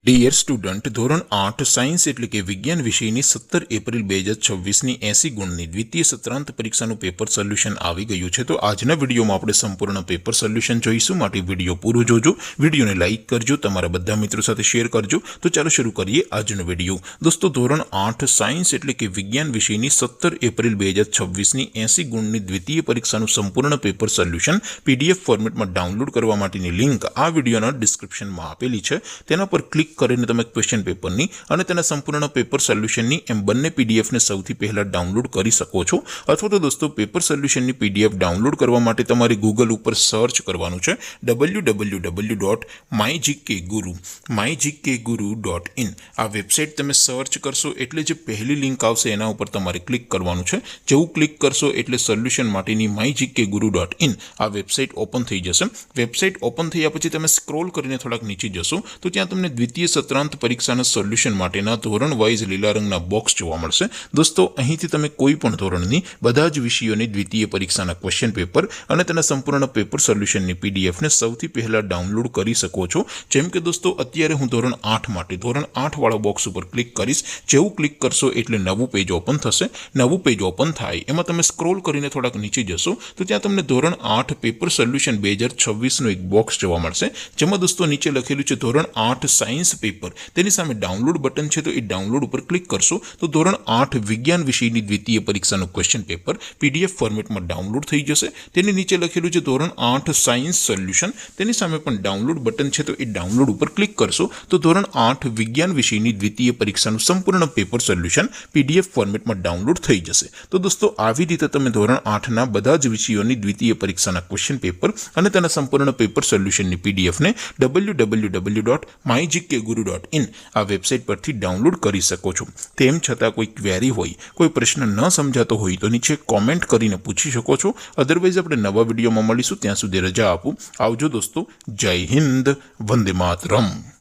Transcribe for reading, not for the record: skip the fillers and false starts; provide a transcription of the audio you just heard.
Dear student, ધોરણ 8 science એટલે કે વિજ્ઞાન વિષયની 17 એપ્રિલ 2026ની 80 ગુણની દ્વિતીય સત્રાંત પરીક્ષાનું પેપર સોલ્યુશન આવી ગયું છે। તો આજના વિડીયોમાં આપણે સંપૂર્ણ પેપર સોલ્યુશન જોઈશું, માટે વિડીયો પૂરો જોજો, વિડીયોને લાઇક કરજો, તમારા બધા મિત્રો સાથે શેર કરજો। તો ચાલો શરૂ કરીએ આજનો વિડીયો। દોસ્તો, ધોરણ 8 સાયન્સ એટલે કે વિજ્ઞાન વિષયની 17 એપ્રિલ 2026ની 80 ગુણની દ્વિતીય પરીક્ષાનું સંપૂર્ણ પેપર સોલ્યુશન પીડીએફ ફોર્મેટમાં ડાઉનલોડ કરવા માટેની લિંક આ વિડીયોના ડિસ્ક્રિપ્શનમાં આપેલી છે। તેના પર ક્લિક કરીને તમે ક્વેશ્ચન પેપરની અને તેના સંપૂર્ણ પેપર સોલ્યુશનની એમ બંને પીડીએફને સૌથી પહેલા ડાઉનલોડ કરી શકો છો। અથવા તો દોસ્તો, પેપર સોલ્યુશનની પીડીએફ ડાઉનલોડ કરવા માટે તમારે ગૂગલ ઉપર સર્ચ કરવાનું છે www.mygkguru.in। આ વેબસાઇટ તમે સર્ચ કરશો એટલે જે પહેલી લિંક આવશે એના ઉપર તમારે ક્લિક કરવાનું છે। જેવું ક્લિક કરશો એટલે સોલ્યુશન માટેની mygkguru.in આ વેબસાઇટ ઓપન થઈ જશે। વેબસાઇટ ઓપન થયા પછી તમે સ્ક્રોલ કરીને થોડાક નીચે જશો તો ત્યાં તમને દ્વિતીય સત્રાંત પરીક્ષાના સોલ્યુશન માટેના ધોરણ વાઇઝ લીલા રંગના બોક્સ જોવા મળશે। દોસ્તો, અહીંથી તમે કોઈ પણ ધોરણની બધા જ વિષયોની દ્વિતીય પરીક્ષાના ક્વેશ્ચન પેપર અને તેના સંપૂર્ણ પેપર સોલ્યુશનની પીડીએફને સૌથી પહેલા ડાઉનલોડ કરી શકો છો। જેમ કે દોસ્તો, અત્યારે હું ધોરણ 8 માટે ધોરણ 8 વાળા બોક્સ ઉપર ક્લિક કરીશ। જેવું ક્લિક કરશો એટલે નવું પેજ ઓપન થશે। નવું પેજ ઓપન થાય એમાં તમે સ્ક્રોલ કરીને થોડાક નીચે જશો તો ત્યાં તમને ધોરણ 8 પેપર સોલ્યુશન 2026નું એક બોક્સ જોવા મળશે, જેમાં દોસ્તો નીચે લખેલું છે ધોરણ 8 સાયન્સ પેપર। તેની સામે ડાઉનલોડ બટન છે, તો એ ડાઉનલોડ ઉપર ક્લિક કરશો તો ધોરણ 8 વિજ્ઞાન વિષયની દ્વિતીય પરીક્ષાનું ક્વેશ્ચન પેપર પીડીએફ ફોર્મેટમાં ડાઉનલોડ થઈ જશે। તેની નીચે લખેલું છે ધોરણ 8 સાયન્સ સોલ્યુશન। તેની સામે પણ ડાઉનલોડ બટન છે, તો એ ડાઉનલોડ ઉપર ક્લિક કરશો તો ધોરણ 8 વિજ્ઞાન વિષયની દ્વિતીય પરીક્ષાનું સંપૂર્ણ પેપર સોલ્યુશન પીડીએફ ફોર્મેટમાં ડાઉનલોડ થઈ જશે। તો દોસ્તો, આવી રીતે તમે ધોરણ 8ના બધા જ વિષયોની દ્વિતીય પરીક્ષાના ક્વેશ્ચન પેપર અને તેના સંપૂર્ણ પેપર સોલ્યુશનની પીડીએફને www.mygkguru.in આ વેબસાઇટ પરથી ડાઉનલોડ કરી શકો છો। તેમ છતાં કોઈ ક્વેરી હોય, કોઈ પ્રશ્ન ન સમજાતો હોય તો નીચે કોમેન્ટ કરીને પૂછી શકો છો। અધરવાઇઝ આપણે નવા વિડીયોમાં મળીશું, ત્યાં સુધી રજા આપો। આવજો દોસ્તો, જય હિન્દ, વંદે માતરમ।